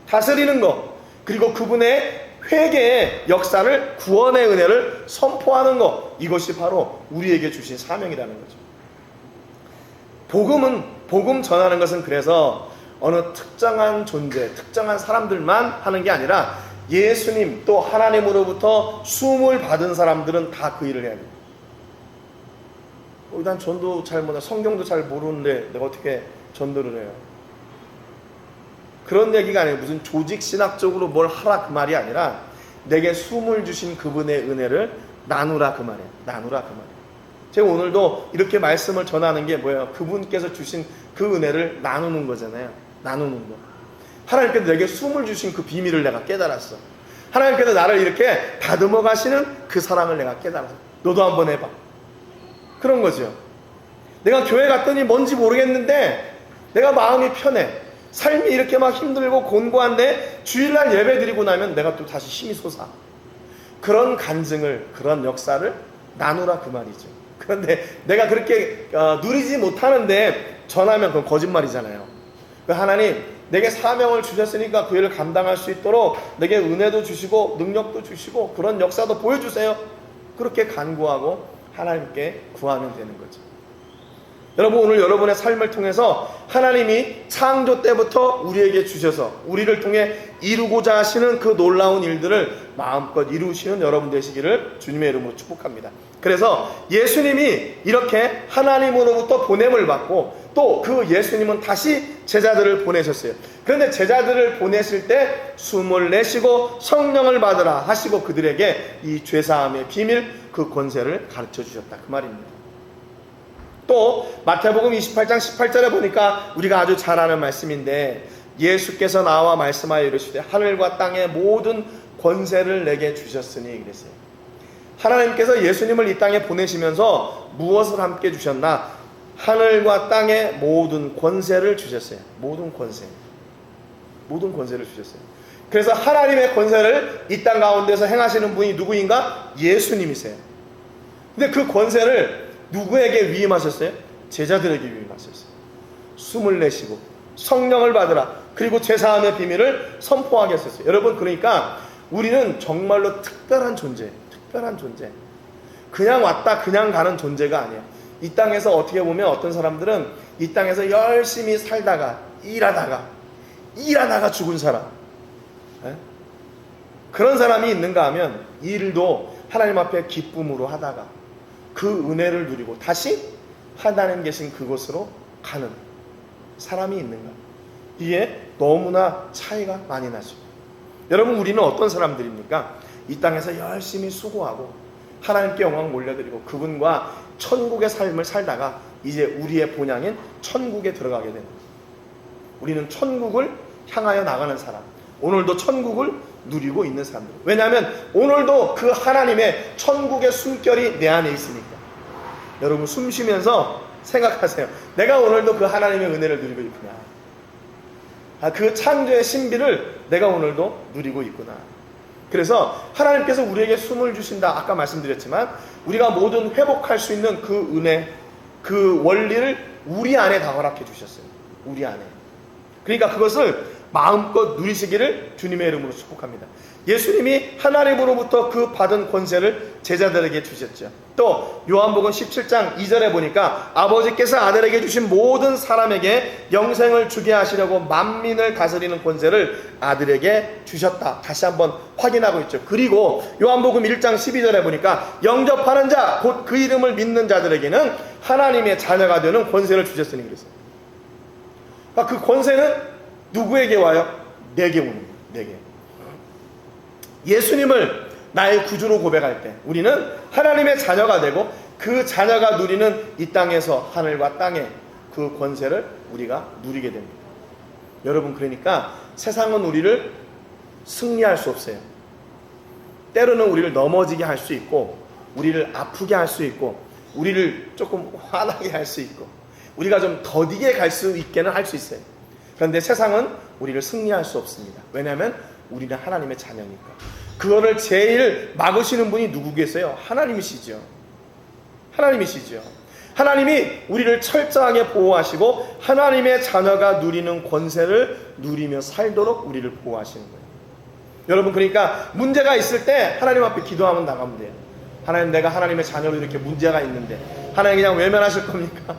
다스리는 것, 그리고 그분의 회개의 역사를, 구원의 은혜를 선포하는 것, 이것이 바로 우리에게 주신 사명이라는 거죠. 복음 전하는 것은 그래서 어느 특정한 존재, 특정한 사람들만 하는 게 아니라 예수님 또 하나님으로부터 숨을 받은 사람들은 다 그 일을 해야 돼요. 난 전도 잘 몰라, 성경도 잘 모르는데 내가 어떻게 전도를 해요? 그런 얘기가 아니에요. 무슨 조직 신학적으로 뭘 하라 그 말이 아니라 내게 숨을 주신 그분의 은혜를 나누라 그 말이에요. 나누라 그 말이에요. 제가 오늘도 이렇게 말씀을 전하는 게 뭐예요? 그분께서 주신 그 은혜를 나누는 거잖아요. 나누는 거. 하나님께서 내게 숨을 주신 그 비밀을 내가 깨달았어. 하나님께서 나를 이렇게 다듬어 가시는 그 사랑을 내가 깨달았어. 너도 한번 해봐. 그런 거죠. 내가 교회 갔더니 뭔지 모르겠는데 내가 마음이 편해. 삶이 이렇게 막 힘들고 곤고한데 주일날 예배 드리고 나면 내가 또 다시 힘이 솟아. 그런 간증을, 그런 역사를 나누라 그 말이죠. 그런데 내가 그렇게 누리지 못하는데 전하면 그건 거짓말이잖아요. 하나님, 내게 사명을 주셨으니까 그 일을 감당할 수 있도록 내게 은혜도 주시고 능력도 주시고 그런 역사도 보여주세요. 그렇게 간구하고 하나님께 구하면 되는 거죠. 여러분, 오늘 여러분의 삶을 통해서 하나님이 창조 때부터 우리에게 주셔서 우리를 통해 이루고자 하시는 그 놀라운 일들을 마음껏 이루시는 여러분 되시기를 주님의 이름으로 축복합니다. 그래서 예수님이 이렇게 하나님으로부터 보냄을 받고 또 그 예수님은 다시 제자들을 보내셨어요. 그런데 제자들을 보내실 때 숨을 내쉬고 성령을 받으라 하시고 그들에게 이 죄사함의 비밀, 그 권세를 가르쳐 주셨다 그 말입니다. 또 마태복음 28장 18절에 보니까 우리가 아주 잘 아는 말씀인데 예수께서 나와 말씀하여 이르시되 하늘과 땅의 모든 권세를 내게 주셨으니 그랬어요. 하나님께서 예수님을 이 땅에 보내시면서 무엇을 함께 주셨나? 하늘과 땅의 모든 권세를 주셨어요. 모든 권세를 주셨어요. 그래서 하나님의 권세를 이 땅 가운데서 행하시는 분이 누구인가? 예수님이세요. 근데 그 권세를 누구에게 위임하셨어요? 제자들에게 위임하셨어요. 숨을 내쉬고 성령을 받으라. 그리고 죄사함의 비밀을 선포하게 하셨어요. 여러분, 그러니까 우리는 정말로 특별한 존재. 그냥 왔다 그냥 가는 존재가 아니에요. 이 땅에서 어떻게 보면 어떤 사람들은 이 땅에서 열심히 살다가 일하다가 죽은 사람, 그런 사람이 있는가 하면 일도 하나님 앞에 기쁨으로 하다가 그 은혜를 누리고 다시 하나님 계신 그곳으로 가는 사람이 있는가? 이게 너무나 차이가 많이 나죠. 여러분, 우리는 어떤 사람들입니까? 이 땅에서 열심히 수고하고 하나님께 영광 올려드리고 그분과 천국의 삶을 살다가 이제 우리의 본향인 천국에 들어가게 됩니다. 우리는 천국을 향하여 나가는 사람, 오늘도 천국을 누리고 있는 사람들. 왜냐하면 오늘도 그 하나님의 천국의 숨결이 내 안에 있으니까. 여러분 숨 쉬면서 생각하세요. 내가 오늘도 그 하나님의 은혜를 누리고 있구나. 그 창조의 신비를 내가 오늘도 누리고 있구나. 그래서 하나님께서 우리에게 숨을 주신다. 아까 말씀드렸지만 우리가 모든 회복할 수 있는 그 은혜, 그 원리를 우리 안에 다 허락해 주셨어요. 우리 안에. 그러니까 그것을 마음껏 누리시기를 주님의 이름으로 축복합니다. 예수님이 하나님으로부터 그 받은 권세를 제자들에게 주셨죠. 또 요한복음 17장 2절에 보니까 아버지께서 아들에게 주신 모든 사람에게 영생을 주게 하시려고 만민을 다스리는 권세를 아들에게 주셨다. 다시 한번 확인하고 있죠. 그리고 요한복음 1장 12절에 보니까 영접하는 자 곧 그 이름을 믿는 자들에게는 하나님의 자녀가 되는 권세를 주셨으니 그랬어요. 그러니까 그 권세는 누구에게 와요? 내게 오는 거예요. 내게. 예수님을 나의 구주로 고백할 때 우리는 하나님의 자녀가 되고 그 자녀가 누리는 이 땅에서 하늘과 땅의 그 권세를 우리가 누리게 됩니다. 여러분, 그러니까 세상은 우리를 승리할 수 없어요. 때로는 우리를 넘어지게 할 수 있고, 우리를 아프게 할 수 있고, 우리를 조금 화나게 할 수 있고, 우리가 좀 더디게 갈 수 있게는 할 수 있어요. 그런데 세상은 우리를 승리할 수 없습니다. 왜냐하면 우리는 하나님의 자녀니까. 그거를 제일 막으시는 분이 누구겠어요? 하나님이시죠. 하나님이시죠. 하나님이 우리를 철저하게 보호하시고 하나님의 자녀가 누리는 권세를 누리며 살도록 우리를 보호하시는 거예요. 여러분, 그러니까 문제가 있을 때 하나님 앞에 기도하면 나가면 돼요. 하나님, 내가 하나님의 자녀로 이렇게 문제가 있는데 하나님 그냥 외면하실 겁니까?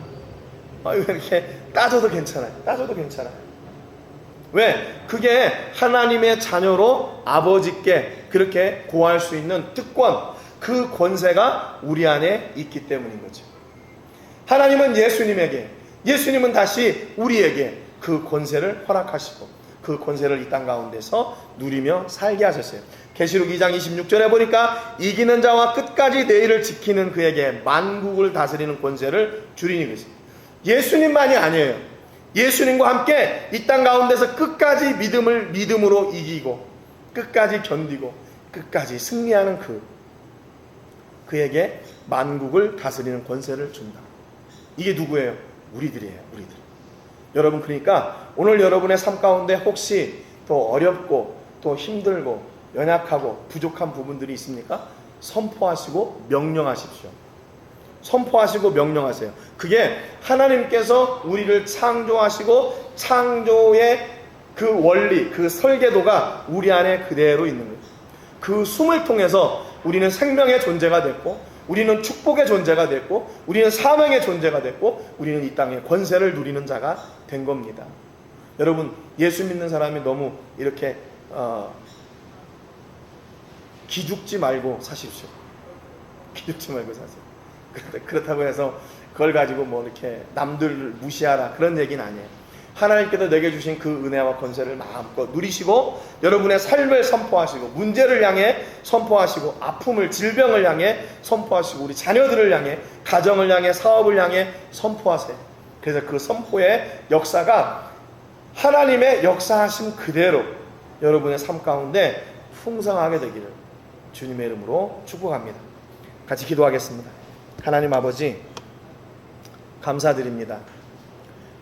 왜 이렇게 따져도 괜찮아요. 따져도 괜찮아요. 왜? 그게 하나님의 자녀로 아버지께 그렇게 고할 수 있는 특권, 그 권세가 우리 안에 있기 때문인 거죠. 하나님은 예수님에게, 예수님은 다시 우리에게 그 권세를 허락하시고 그 권세를 이 땅 가운데서 누리며 살게 하셨어요. 계시록 2장 26절에 보니까 이기는 자와 끝까지 내 일을 지키는 그에게 만국을 다스리는 권세를 주리니 그랬어요. 예수님만이 아니에요. 예수님과 함께 이 땅 가운데서 끝까지 믿음으로 이기고 끝까지 견디고 끝까지 승리하는 그에게 만국을 다스리는 권세를 준다. 이게 누구예요? 우리들이에요. 우리들. 여러분, 그러니까 오늘 여러분의 삶 가운데 혹시 또 어렵고 또 힘들고 연약하고 부족한 부분들이 있습니까? 선포하시고 명령하십시오. 선포하시고 명령하세요. 그게 하나님께서 우리를 창조하시고 창조의 그 원리, 그 설계도가 우리 안에 그대로 있는 거예요. 그 숨을 통해서 우리는 생명의 존재가 됐고, 우리는 축복의 존재가 됐고, 우리는 사명의 존재가 됐고, 우리는 이 땅에 권세를 누리는 자가 된 겁니다. 여러분, 예수 믿는 사람이 너무 이렇게 기죽지 말고 사십시오. 기죽지 말고 사세요. 그렇다고 해서 그걸 가지고 뭐 이렇게 남들을 무시하라, 그런 얘기는 아니에요. 하나님께서 내게 주신 그 은혜와 권세를 마음껏 누리시고 여러분의 삶을 선포하시고 문제를 향해 선포하시고 아픔을, 질병을 향해 선포하시고 우리 자녀들을 향해, 가정을 향해, 사업을 향해 선포하세요. 그래서 그 선포의 역사가 하나님의 역사하심 그대로 여러분의 삶 가운데 풍성하게 되기를 주님의 이름으로 축복합니다. 같이 기도하겠습니다. 하나님 아버지, 감사드립니다.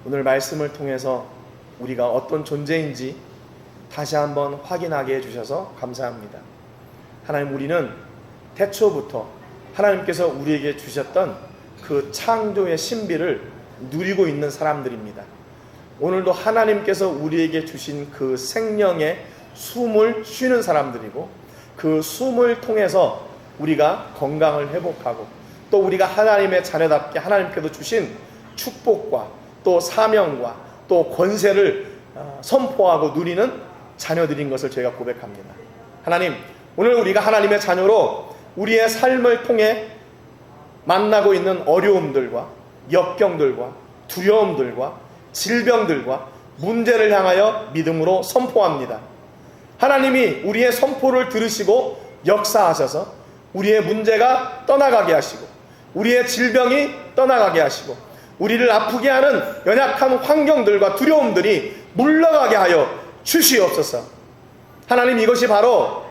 오늘 말씀을 통해서 우리가 어떤 존재인지 다시 한번 확인하게 해주셔서 감사합니다. 하나님, 우리는 태초부터 하나님께서 우리에게 주셨던 그 창조의 신비를 누리고 있는 사람들입니다. 오늘도 하나님께서 우리에게 주신 그 생명의 숨을 쉬는 사람들이고, 그 숨을 통해서 우리가 건강을 회복하고 또 우리가 하나님의 자녀답게 하나님께서 주신 축복과 또 사명과 또 권세를 선포하고 누리는 자녀들인 것을 저희가 고백합니다. 하나님, 오늘 우리가 하나님의 자녀로 우리의 삶을 통해 만나고 있는 어려움들과 역경들과 두려움들과 질병들과 문제를 향하여 믿음으로 선포합니다. 하나님이 우리의 선포를 들으시고 역사하셔서 우리의 문제가 떠나가게 하시고 우리의 질병이 떠나가게 하시고 우리를 아프게 하는 연약한 환경들과 두려움들이 물러가게 하여 주시옵소서. 하나님, 이것이 바로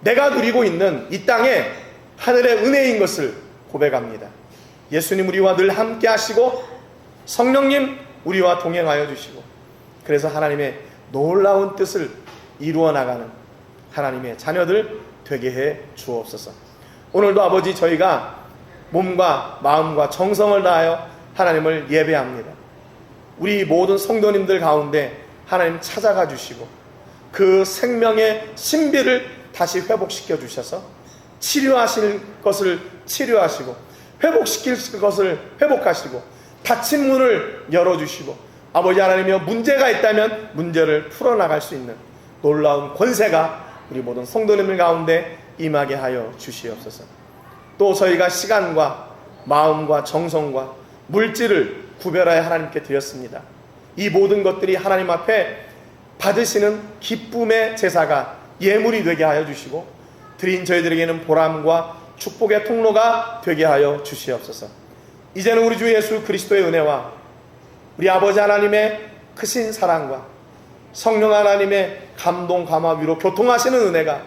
내가 누리고 있는 이 땅의 하늘의 은혜인 것을 고백합니다. 예수님 우리와 늘 함께 하시고 성령님 우리와 동행하여 주시고, 그래서 하나님의 놀라운 뜻을 이루어 나가는 하나님의 자녀들 되게 해 주옵소서. 오늘도 아버지, 저희가 몸과 마음과 정성을 다하여 하나님을 예배합니다. 우리 모든 성도님들 가운데 하나님 찾아가 주시고 그 생명의 신비를 다시 회복시켜 주셔서 치료하실 것을 치료하시고 회복시킬 것을 회복하시고 닫힌 문을 열어주시고, 아버지 하나님이여, 문제가 있다면 문제를 풀어나갈 수 있는 놀라운 권세가 우리 모든 성도님들 가운데 임하게 하여 주시옵소서. 또 저희가 시간과 마음과 정성과 물질을 구별하여 하나님께 드렸습니다. 이 모든 것들이 하나님 앞에 받으시는 기쁨의 제사가 예물이 되게 하여 주시고 드린 저희들에게는 보람과 축복의 통로가 되게 하여 주시옵소서. 이제는 우리 주 예수 그리스도의 은혜와 우리 아버지 하나님의 크신 사랑과 성령 하나님의 감동, 감화, 위로, 교통하시는 은혜가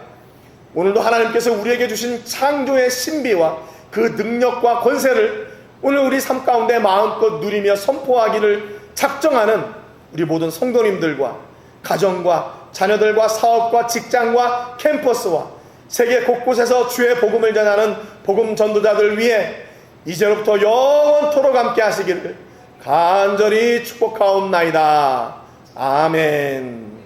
오늘도 하나님께서 우리에게 주신 창조의 신비와 그 능력과 권세를 오늘 우리 삶 가운데 마음껏 누리며 선포하기를 작정하는 우리 모든 성도님들과 가정과 자녀들과 사업과 직장과 캠퍼스와 세계 곳곳에서 주의 복음을 전하는 복음 전도자들 위해 이제로부터 영원토록 함께 하시기를 간절히 축복하옵나이다. 아멘.